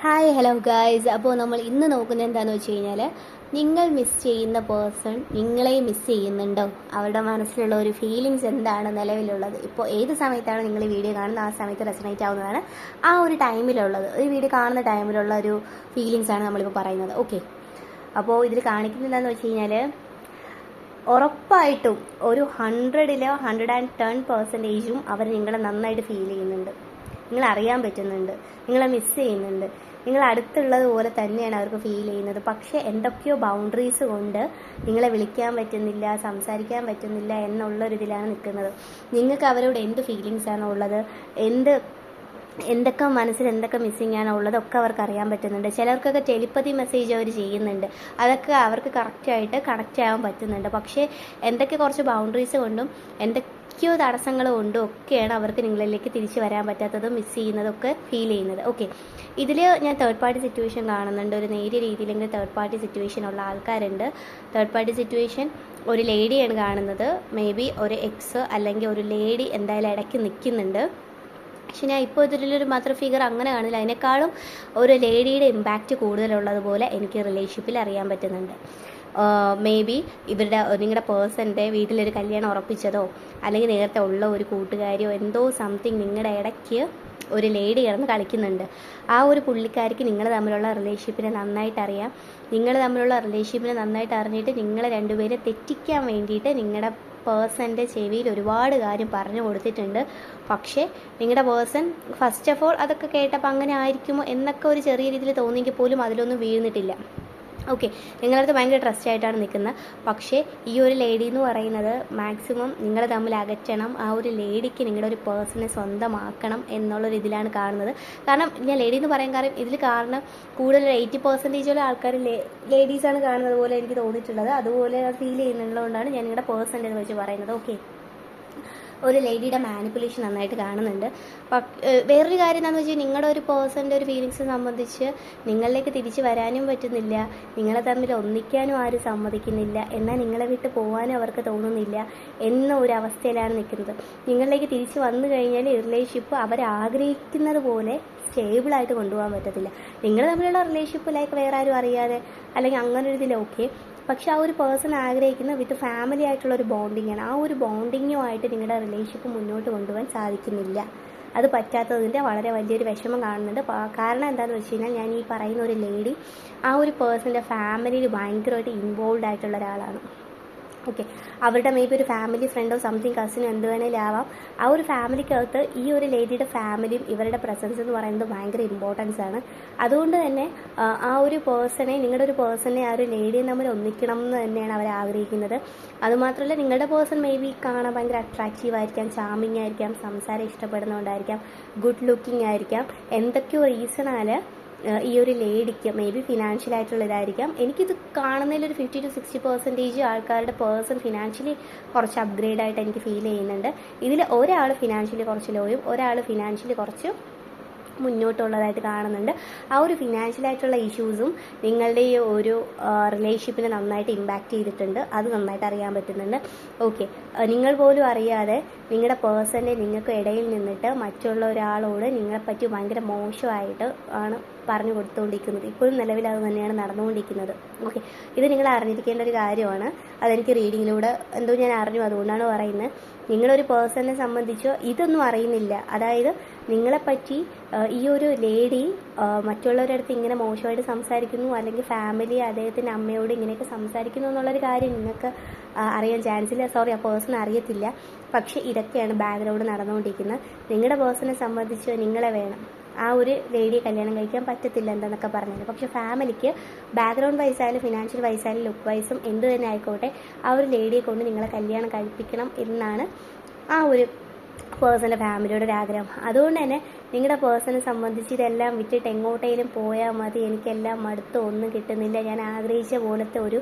Hi hello guys. അപ്പോൾ നമ്മൾ ഇന്ന് നോക്കുന്നത് എന്താണെന്ന് വെച്ച് കഴിഞ്ഞാൽ, നിങ്ങൾ മിസ് ചെയ്യുന്ന പേഴ്സൺ നിങ്ങളെ മിസ് ചെയ്യുന്നുണ്ടോ? അവരുടെ മനസ്സിലുള്ള ഒരു ഫീലിങ്സ് എന്താണ് നിലവിലുള്ളത്? ഇപ്പോൾ ഏത് സമയത്താണ് നിങ്ങൾ ഈ വീഡിയോ കാണുന്നത്, ആ സമയത്ത് റെസണേറ്റ് ആവുന്നതാണ് ആ ഒരു ടൈമിലുള്ളത്. ഈ വീഡിയോ കാണുന്ന ടൈമിലുള്ള ഒരു ഫീലിങ്സാണ് നമ്മളിപ്പോൾ പറയുന്നത്. ഓക്കെ, അപ്പോൾ ഇതിൽ കാണിക്കുന്നത് എന്താണെന്ന് വെച്ച് കഴിഞ്ഞാൽ, ഉറപ്പായിട്ടും ഒരു 110% അവർ നിങ്ങളെ നന്നായിട്ട് ഫീൽ ചെയ്യുന്നുണ്ട്, നിങ്ങൾ അറിയാൻ പറ്റുന്നുണ്ട്, നിങ്ങളെ മിസ് ചെയ്യുന്നുണ്ട്, നിങ്ങൾ അടുത്തുള്ളത് പോലെ തന്നെയാണ് അവർക്ക് ഫീൽ ചെയ്യുന്നത്. പക്ഷേ എന്തൊക്കെയോ ബൗണ്ടറീസ് കൊണ്ട് നിങ്ങളെ വിളിക്കാൻ പറ്റുന്നില്ല, സംസാരിക്കാൻ പറ്റുന്നില്ല എന്നുള്ളൊരിതിലാണ് നിൽക്കുന്നത്. നിങ്ങൾക്ക് അവരോട് എന്ത് ഫീലിങ്സ് ആണോ ഉള്ളത്, എന്തൊക്കെ മനസ്സിൽ എന്തൊക്കെ മിസ്സിങ് ആണോ ഉള്ളതൊക്കെ അവർക്ക് അറിയാൻ പറ്റുന്നുണ്ട്. ചിലർക്കൊക്കെ ടെലിപ്പതി മെസ്സേജ് അവർ ചെയ്യുന്നുണ്ട്, അതൊക്കെ അവർക്ക് കറക്റ്റായിട്ട് കണക്റ്റ് ആവാൻ പറ്റുന്നുണ്ട്. പക്ഷേ എന്തൊക്കെ കുറച്ച് ബൗണ്ടറീസ് കൊണ്ടും എന്തൊക്കെയോ തടസ്സങ്ങൾ കൊണ്ടും ഒക്കെയാണ് അവർക്ക് നിങ്ങളിലേക്ക് തിരിച്ചു വരാൻ പറ്റാത്തതും മിസ് ചെയ്യുന്നതൊക്കെ ഫീൽ ചെയ്യുന്നത്. ഓക്കെ, ഇതിൽ ഞാൻ തേർഡ് പാർട്ടി സിറ്റുവേഷൻ കാണുന്നുണ്ട്. ഒരു നേരിയ രീതിയിലെങ്കിൽ തേർഡ് പാർട്ടി സിറ്റുവേഷൻ ഉള്ള ആൾക്കാരുണ്ട്. തേർഡ് പാർട്ടി സിറ്റുവേഷൻ ഒരു ലേഡിയാണ് കാണുന്നത്. മേ ബി ഒരു എക്സ് അല്ലെങ്കിൽ ഒരു ലേഡി എന്തായാലും ഇടയ്ക്ക് നിൽക്കുന്നുണ്ട്. പക്ഷെ ഞാൻ ഇപ്പോൾ ഇതിലൊരു മദർ ഫിഗർ അങ്ങനെ കാണില്ല, അതിനേക്കാളും ഒരു ലേഡിയുടെ ഇമ്പാക്റ്റ് കൂടുതലുള്ളതുപോലെ എനിക്ക് റിലേഷൻഷിപ്പിൽ അറിയാൻ പറ്റുന്നുണ്ട്. മേ ബി നിങ്ങളുടെ പേഴ്സൻ്റെ വീട്ടിലൊരു കല്യാണം ഉറപ്പിച്ചതോ അല്ലെങ്കിൽ നേരത്തെ ഉള്ള ഒരു കൂട്ടുകാരിയോ എന്തോ സംതിങ് നിങ്ങളുടെ ഇടയ്ക്ക് ഒരു ലേഡി കിടന്ന് കളിക്കുന്നുണ്ട്. ആ ഒരു പുള്ളിക്കാരിക്ക് നിങ്ങൾ തമ്മിലുള്ള റിലേഷൻഷിപ്പിനെ നന്നായിട്ട് അറിയാം. നിങ്ങൾ തമ്മിലുള്ള റിലേഷൻഷിപ്പിനെ നന്നായിട്ട് അറിഞ്ഞിട്ട് നിങ്ങളെ രണ്ടുപേരെ തെറ്റിക്കാൻ വേണ്ടിയിട്ട് നിങ്ങളുടെ പേഴ്സൻ്റെ ചെവിയിൽ ഒരുപാട് കാര്യം പറഞ്ഞു കൊടുത്തിട്ടുണ്ട്. പക്ഷേ നിങ്ങളുടെ പേഴ്സൺ ഫസ്റ്റ് ഓഫ് ഓൾ അതൊക്കെ കേട്ടപ്പോൾ അങ്ങനെ ആയിരിക്കുമോ എന്നൊക്കെ ഒരു ചെറിയ രീതിയിൽ തോന്നിയെങ്കിൽ പോലും അതിലൊന്നും വീഴുന്നിട്ടില്ല. ഓക്കെ, നിങ്ങളടുത്ത് ഭയങ്കര ട്രസ്റ്റ് ആയിട്ടാണ് നിൽക്കുന്നത്. പക്ഷേ ഈ ഒരു ലേഡി എന്ന് പറയുന്നത് മാക്സിമം നിങ്ങൾ തമ്മിൽ അകറ്റണം, ആ ഒരു ലേഡിക്ക് നിങ്ങളുടെ ഒരു പേഴ്സണെ സ്വന്തമാക്കണം എന്നുള്ളൊരു ഇതിലാണ് കാണുന്നത്. കാരണം ഞാൻ ലേഡി എന്ന് പറയാൻ കാരണം ഇതിൽ കാരണം കൂടുതൽ 80% ആൾക്കാർ ലേഡീസാണ് കാണുന്നത് പോലെ എനിക്ക് തോന്നിയിട്ടുള്ളത്. അതുപോലെ ഫീൽ ചെയ്യുന്നുള്ളതുകൊണ്ടാണ് ഞാൻ നിങ്ങളുടെ പേഴ്സൻ്റെ എന്ന് വെച്ച് പറയുന്നത്. ഓക്കെ, ഒരു ലേഡിയുടെ മാനിപ്പുലേഷൻ നന്നായിട്ട് കാണുന്നുണ്ട്. വേറൊരു കാര്യം എന്താണെന്ന് വെച്ചാൽ, നിങ്ങളുടെ ഒരു പേഴ്സൻ്റെ ഒരു ഫീലിങ്സ് സംബന്ധിച്ച് നിങ്ങളിലേക്ക് തിരിച്ച് വരാനും പറ്റുന്നില്ല, നിങ്ങളെ തമ്മിൽ ഒന്നിക്കാനും ആരും സമ്മതിക്കുന്നില്ല, എന്നാൽ നിങ്ങളെ വിട്ട് പോകാനും അവർക്ക് തോന്നുന്നില്ല എന്ന ഒരു അവസ്ഥയിലാണ് നിൽക്കുന്നത്. നിങ്ങളിലേക്ക് തിരിച്ച് വന്നു കഴിഞ്ഞാൽ ഈ റിലേഷൻഷിപ്പ് അവരാഗ്രഹിക്കുന്നത് പോലെ സ്റ്റേബിളായിട്ട് കൊണ്ടുപോകാൻ പറ്റത്തില്ല. നിങ്ങൾ തമ്മിലുള്ള റിലേഷൻഷിപ്പ് ലൈക്ക് വേറെ ആരും അറിയാതെ അല്ലെങ്കിൽ അങ്ങനെ ഒരു ഇതിൽ ഓക്കെ. പക്ഷെ ആ ഒരു പേഴ്സൺ ആഗ്രഹിക്കുന്ന വിത്ത് ഫാമിലി ആയിട്ടുള്ളൊരു ബോണ്ടിങ്ങാണ്. ആ ഒരു ബോണ്ടിങ്ങുമായിട്ട് നിങ്ങളുടെ റിലേഷൻഷിപ്പ് മുന്നോട്ട് കൊണ്ടുപോകാൻ സാധിക്കുന്നില്ല. അത് പറ്റാത്തതിൻ്റെ വളരെ വലിയൊരു വിഷമം കാണുന്നുണ്ട്. കാരണം എന്താണെന്ന് വെച്ച് കഴിഞ്ഞാൽ, ഞാൻ ഈ പറയുന്ന ഒരു ലേഡി ആ ഒരു പേഴ്സൻ്റെ ഫാമിലിയിൽ ഭയങ്കരമായിട്ട് ഇൻവോൾവ് ആയിട്ടുള്ള ഒരാളാണ്. ഓക്കെ, അവരുടെ മേ ബി ഒരു ഫാമിലി ഫ്രണ്ടോ സംതിങ് കസിനോ എന്ത് വേണേലും ആവാം. ആ ഒരു ഫാമിലിക്കകത്ത് ഈ ഒരു ലേഡിയുടെ ഫാമിലിയും ഇവരുടെ പ്രസൻസ് എന്ന് പറയുന്നത് ഭയങ്കര ഇമ്പോർട്ടൻസ് ആണ്. അതുകൊണ്ട് തന്നെ ആ ഒരു പേഴ്സണെ, നിങ്ങളുടെ ഒരു പേഴ്സണെ ആ ഒരു ലേഡിയെ തമ്മിൽ ഒന്നിക്കണം എന്ന് തന്നെയാണ് അവർ ആഗ്രഹിക്കുന്നത്. അതുമാത്രമല്ല, നിങ്ങളുടെ പേഴ്സൺ മേ ബി കാണാൻ ഭയങ്കര അട്രാക്റ്റീവ് ആയിരിക്കാം, ചാമിങ് ആയിരിക്കാം, സംസാരം ഇഷ്ടപ്പെടുന്നതുകൊണ്ടായിരിക്കാം, ഗുഡ് ലുക്കിംഗ് ആയിരിക്കാം. എന്തൊക്കെയോ റീസണാൽ ഈ ഒരു ലേഡിക്ക് മേ ബി ഫിനാൻഷ്യലായിട്ടുള്ള ഇതായിരിക്കാം. എനിക്കിത് കാണുന്നതിലൊരു 50 to 60% ആൾക്കാരുടെ പേഴ്സൺ ഫിനാൻഷ്യലി കുറച്ച് അപ്ഗ്രേഡായിട്ട് എനിക്ക് ഫീൽ ചെയ്യുന്നുണ്ട്. ഇതിൽ ഒരാൾ ഫിനാൻഷ്യലി കുറച്ച് ലോയും ഒരാൾ ഫിനാൻഷ്യലി കുറച്ച് മുന്നോട്ടുള്ളതായിട്ട് കാണുന്നുണ്ട്. ആ ഒരു ഫിനാൻഷ്യലായിട്ടുള്ള ഇഷ്യൂസും നിങ്ങളുടെ ഈ ഒരു റിലേഷൻഷിപ്പിനെ നന്നായിട്ട് ഇമ്പാക്റ്റ് ചെയ്തിട്ടുണ്ട്. അത് നന്നായിട്ട് അറിയാൻ പറ്റുന്നുണ്ട്. ഓക്കെ, നിങ്ങൾ പോലും അറിയാതെ നിങ്ങളുടെ പേഴ്സൻ്റെ നിങ്ങൾക്ക് ഇടയിൽ നിന്നിട്ട് മറ്റുള്ള ഒരാളോട് നിങ്ങളെപ്പറ്റി ഭയങ്കര മോശമായിട്ട് ആണ് പറഞ്ഞു കൊടുത്തുകൊണ്ടിരിക്കുന്നത്. ഇപ്പോഴും നിലവിൽ അത് തന്നെയാണ് നടന്നുകൊണ്ടിരിക്കുന്നത്. ഓക്കെ, ഇത് നിങ്ങൾ അറിഞ്ഞിരിക്കേണ്ട ഒരു കാര്യമാണ്. അതെനിക്ക് റീഡിങ്ങിലൂടെ എന്തോ ഞാൻ അറിഞ്ഞു, അതുകൊണ്ടാണ് പറയുന്നത്. നിങ്ങളൊരു പേഴ്സണിനെ സംബന്ധിച്ചോ ഇതൊന്നും അറിയുന്നില്ല. അതായത് നിങ്ങളെപ്പറ്റി ഈ ഒരു ലേഡി മറ്റുള്ളവരുടെ അടുത്ത് ഇങ്ങനെ മോശമായിട്ട് സംസാരിക്കുന്നു, അല്ലെങ്കിൽ ഫാമിലി അദ്ദേഹത്തിൻ്റെ അമ്മയോട് ഇങ്ങനെയൊക്കെ സംസാരിക്കുന്നു എന്നുള്ളൊരു കാര്യം നിങ്ങൾക്ക് അറിയാൻ ചാൻസ് ഇല്ല. സോറി, ആ പേഴ്സൺ അറിയത്തില്ല. പക്ഷേ ഇതൊക്കെയാണ് ബാക്ക്ഗ്രൗണ്ട് നടന്നുകൊണ്ടിരിക്കുന്നത്. നിങ്ങളുടെ പേഴ്സണെ സംബന്ധിച്ച് നിങ്ങളെ വേണം, ആ ഒരു ലേഡിയെ കല്യാണം കഴിക്കാൻ പറ്റത്തില്ല എന്താണെന്നൊക്കെ പറഞ്ഞത്. പക്ഷെ ഫാമിലിക്ക് ബാക്ക്ഗ്രൗണ്ട് വൈസായാലും ഫിനാൻഷ്യൽ വൈസായാലും ലുക്ക് വൈസും എന്ത് തന്നെ ആയിക്കോട്ടെ, ആ ഒരു ലേഡിയെ കൊണ്ട് നിങ്ങളെ കല്യാണം കഴിപ്പിക്കണം എന്നാണ് ആ ഒരു പേഴ്സൻ്റെ ഫാമിലിയുടെ ഒരു ആഗ്രഹം. അതുകൊണ്ട് തന്നെ നിങ്ങളുടെ പേഴ്സണെ സംബന്ധിച്ച് ഇതെല്ലാം വിട്ടിട്ട് എങ്ങോട്ടേലും പോയാൽ മതി, എനിക്കെല്ലാം മടുത്ത് ഒന്നും കിട്ടുന്നില്ല, ഞാൻ ആഗ്രഹിച്ച പോലത്തെ ഒരു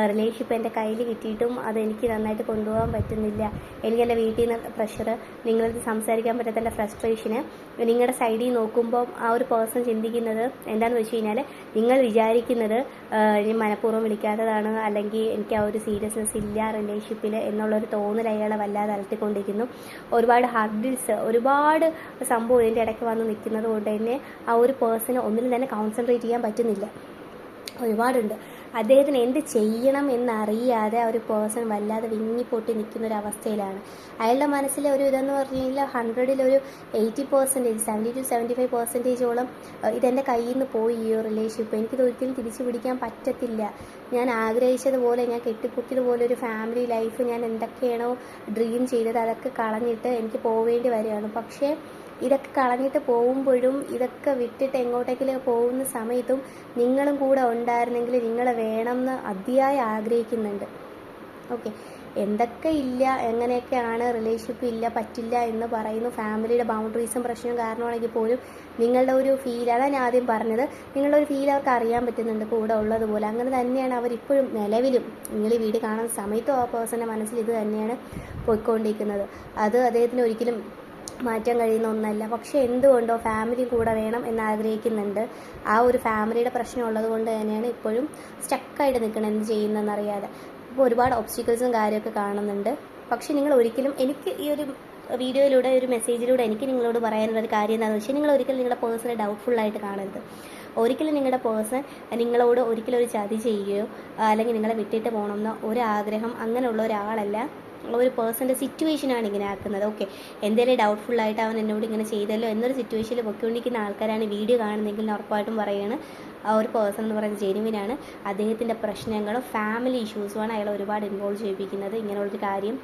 റിലേഷൻഷിപ്പ് എൻ്റെ കയ്യിൽ കിട്ടിയിട്ടും അതെനിക്ക് നന്നായിട്ട് കൊണ്ടുപോകാൻ പറ്റുന്നില്ല, എനിക്കെൻ്റെ വീട്ടിൽ നിന്ന് പ്രഷർ, നിങ്ങളത് സംസാരിക്കാൻ പറ്റാത്ത ഫ്രസ്ട്രേഷന്, നിങ്ങളുടെ സൈഡിൽ നോക്കുമ്പോൾ ആ ഒരു പേഴ്സൺ ചിന്തിക്കുന്നത് എന്താണെന്ന് വെച്ച് കഴിഞ്ഞാൽ, നിങ്ങൾ വിചാരിക്കുന്നത് ഞാൻ മനഃപൂർവ്വം വിളിക്കാത്തതാണ്, അല്ലെങ്കിൽ എനിക്ക് ആ ഒരു സീരിയസ്നെസ് ഇല്ല റിലേഷൻഷിപ്പിൽ എന്നുള്ളൊരു തോന്നൽ അയാളെ വല്ലാതെ അലട്ടിക്കൊണ്ടിരിക്കുന്നു. ഒരുപാട് ഹർഡിൽസ്, ഒരുപാട് സംഭവം ഇതിൻ്റെ ഇടയ്ക്ക് വന്ന് നിൽക്കുന്നത് കൊണ്ട് തന്നെ ആ ഒരു പേഴ്സണ് ഒന്നിലും തന്നെ കോൺസെൻട്രേറ്റ് ചെയ്യാൻ പറ്റുന്നില്ല. ഒരുപാടുണ്ട്. അദ്ദേഹത്തിന് എന്ത് ചെയ്യണം എന്നറിയാതെ ആ ഒരു പേഴ്സൺ വല്ലാതെ വിങ്ങിപ്പൊട്ടി നിൽക്കുന്ന ഒരു അവസ്ഥയിലാണ്. അയാളുടെ മനസ്സിലെ ഒരു ഇതെന്ന് പറഞ്ഞു കഴിഞ്ഞാൽ 100-ൽ 80%, 70-75%ഓളം ഇതെൻ്റെ കയ്യിൽ നിന്ന് പോയി ഈ ഒരു റിലേഷൻഷിപ്പ്. എനിക്കിത് ഒരിക്കലും തിരിച്ചു പിടിക്കാൻ പറ്റത്തില്ല. ഞാൻ ആഗ്രഹിച്ചതുപോലെ, ഞാൻ കെട്ടിപ്പൊക്കിയതുപോലെ ഒരു ഫാമിലി ലൈഫ് ഞാൻ എന്തൊക്കെയാണോ ഡ്രീം ചെയ്തത് അതൊക്കെ കളഞ്ഞിട്ട് എനിക്ക് പോവേണ്ടി വരികയാണ്. പക്ഷേ ഇതൊക്കെ കളഞ്ഞിട്ട് പോകുമ്പോഴും ഇതൊക്കെ വിട്ടിട്ട് എങ്ങോട്ടേക്കിലും പോകുന്ന സമയത്തും നിങ്ങളും കൂടെ ഉണ്ടായിരുന്നെങ്കിൽ നിങ്ങളെ വേണമെന്ന് അതിയായി ആഗ്രഹിക്കുന്നുണ്ട്. ഓക്കെ, എന്തൊക്കെ ഇല്ല, എങ്ങനെയൊക്കെയാണ് റിലേഷൻഷിപ്പ് ഇല്ല, പറ്റില്ല എന്ന് പറയുന്നു. ഫാമിലിയുടെ ബൗണ്ടറീസും പ്രശ്നവും കാരണമാണെങ്കിൽ പോലും നിങ്ങളുടെ ഒരു ഫീൽ, അതാണ് ഞാൻ ആദ്യം പറഞ്ഞത്, നിങ്ങളുടെ ഒരു ഫീൽ അവർക്ക് അറിയാൻ പറ്റുന്നുണ്ട് കൂടെ ഉള്ളതുപോലെ. അങ്ങനെ തന്നെയാണ് അവരിപ്പോഴും നിലവിലും. നിങ്ങൾ ഈ വീഡിയോ കാണുന്ന സമയത്തും ആ പേഴ്സൻ്റെ മനസ്സിൽ ഇത് തന്നെയാണ് പോയിക്കൊണ്ടിരിക്കുന്നത്. അത് അദ്ദേഹത്തിന് ഒരിക്കലും മാറ്റാൻ കഴിയുന്ന ഒന്നല്ല. പക്ഷേ എന്തുകൊണ്ടോ ഫാമിലി കൂടെ വേണം എന്നാഗ്രഹിക്കുന്നുണ്ട്. ആ ഒരു ഫാമിലിയുടെ പ്രശ്നം ഉള്ളത് കൊണ്ട് തന്നെയാണ് ഇപ്പോഴും സ്റ്റക്കായിട്ട് നിൽക്കണം, എന്ത് ചെയ്യുന്നതെന്നറിയാതെ. അപ്പോൾ ഒരുപാട് ഒബ്സ്റ്റിക്കിൾസും കാര്യമൊക്കെ കാണുന്നുണ്ട്. പക്ഷേ നിങ്ങൾ ഒരിക്കലും, എനിക്ക് ഈ ഒരു വീഡിയോയിലൂടെ, ഒരു മെസ്സേജിലൂടെ എനിക്ക് നിങ്ങളോട് പറയാനുള്ളൊരു കാര്യം എന്താണെന്ന് വെച്ചാൽ, നിങ്ങൾ ഒരിക്കലും നിങ്ങളുടെ പേഴ്സണെ ഡൗട്ട്ഫുള്ളായിട്ട് കാണരുത്. ഒരിക്കലും നിങ്ങളുടെ പേഴ്സൺ നിങ്ങളോട് ഒരിക്കലും ഒരു ചതി ചെയ്യുകയോ അല്ലെങ്കിൽ നിങ്ങളെ വിട്ടിട്ട് പോകണമെന്നോ ഒരാഗ്രഹം അങ്ങനെയുള്ള ഒരാളല്ല. ഒരു പേഴ്സൻ്റെ സിറ്റുവേഷനാണ് ഇങ്ങനെ ആക്കുന്നത്. ഓക്കെ, എന്തെങ്കിലും ഡൗട്ട്ഫുള്ളായിട്ട് അവൻ എന്നോട് ഇങ്ങനെ ചെയ്തല്ലോ എന്നൊരു സിറ്റുവേഷനിൽ പൊയ്ക്കൊണ്ടിരിക്കുന്ന ആൾക്കാരാണ് വീഡിയോ കാണുന്നതെങ്കിൽ ഉറപ്പായിട്ടും പറയുകയാണ് ആ ഒരു പേഴ്സൺ എന്ന് പറയുന്നത് ജെനുവിനാണ്. അദ്ദേഹത്തിൻ്റെ പ്രശ്നങ്ങളും ഫാമിലി ഇഷ്യൂസുമാണ് അയാൾ ഒരുപാട് ഇൻവോൾവ് ചെയ്യിപ്പിക്കുന്നത്. ഇങ്ങനെയുള്ളൊരു കാര്യം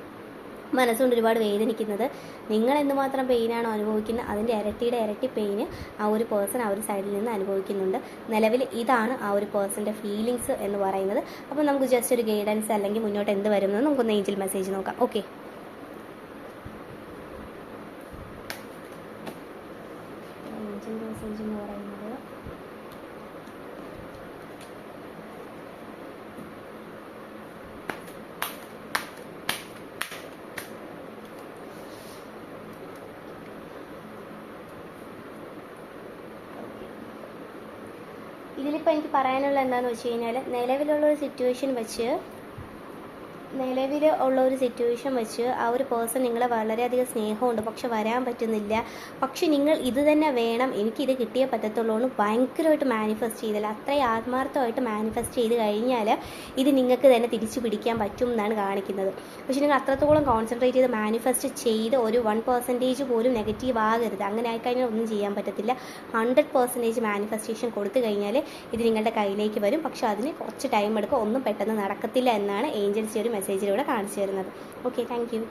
മനസ്സുകൊണ്ട് ഒരുപാട് വേദനിക്കുന്നത്. നിങ്ങൾ എന്തുമാത്രം പെയിനാണോ അനുഭവിക്കുന്നത് അതിൻ്റെ ഇരട്ടി പെയിന് ആ ഒരു പേഴ്സൺ ആ ഒരു സൈഡിൽ നിന്ന് അനുഭവിക്കുന്നുണ്ട്. നിലവിൽ ഇതാണ് ആ ഒരു പേഴ്സൻ്റെ ഫീലിങ്സ് എന്ന് പറയുന്നത്. അപ്പോൾ നമുക്ക് ജസ്റ്റ് ഒരു ഗൈഡൻസ് അല്ലെങ്കിൽ മുന്നോട്ട് എന്ത് വരുമെന്ന് നമുക്കൊന്ന് ഏഞ്ചൽ മെസ്സേജ് നോക്കാം. ഓക്കെ, ഏഞ്ചൽ മെസ്സേജ് എന്ന് പറയുന്നത് ഇതിലിപ്പോൾ എനിക്ക് പറയാനുള്ള എന്താണെന്ന് വെച്ച് കഴിഞ്ഞാൽ, നിലവിലുള്ള ഒരു സിറ്റുവേഷൻ വെച്ച് ആ ഒരു പേഴ്സൺ നിങ്ങളെ വളരെയധികം സ്നേഹമുണ്ട്, പക്ഷെ വരാൻ പറ്റുന്നില്ല. പക്ഷെ നിങ്ങൾ ഇത് തന്നെ വേണം, എനിക്കിത് കിട്ടിയേ പറ്റത്തുള്ളൂ എന്ന് ഭയങ്കരമായിട്ട് മാനിഫെസ്റ്റ് ചെയ്തില്ല. അത്രയും ആത്മാർത്ഥമായിട്ട് മാനിഫെസ്റ്റ് ചെയ്ത് കഴിഞ്ഞാൽ ഇത് നിങ്ങൾക്ക് തന്നെ തിരിച്ചു പിടിക്കാൻ പറ്റും എന്നാണ് കാണിക്കുന്നത്. പക്ഷെ നിങ്ങൾ അത്രത്തോളം കോൺസെൻട്രേറ്റ് ചെയ്ത് മാനിഫെസ്റ്റ് ചെയ്ത് ഒരു 1% പോലും നെഗറ്റീവ് ആകരുത്. അങ്ങനെ ആയിക്കഴിഞ്ഞാൽ ഒന്നും ചെയ്യാൻ പറ്റത്തില്ല. 100% മാനിഫെസ്റ്റേഷൻ കൊടുത്തു കഴിഞ്ഞാൽ ഇത് നിങ്ങളുടെ കയ്യിലേക്ക് വരും. പക്ഷെ അതിന് കുറച്ച് ടൈം എടുക്കും, ഒന്നും പെട്ടെന്ന് നടക്കത്തില്ല എന്നാണ് ഏഞ്ചൽസ് ഒരു മെസ്സേജിലൂടെ കാണിച്ചു തരുന്നത്. Okay, thank you.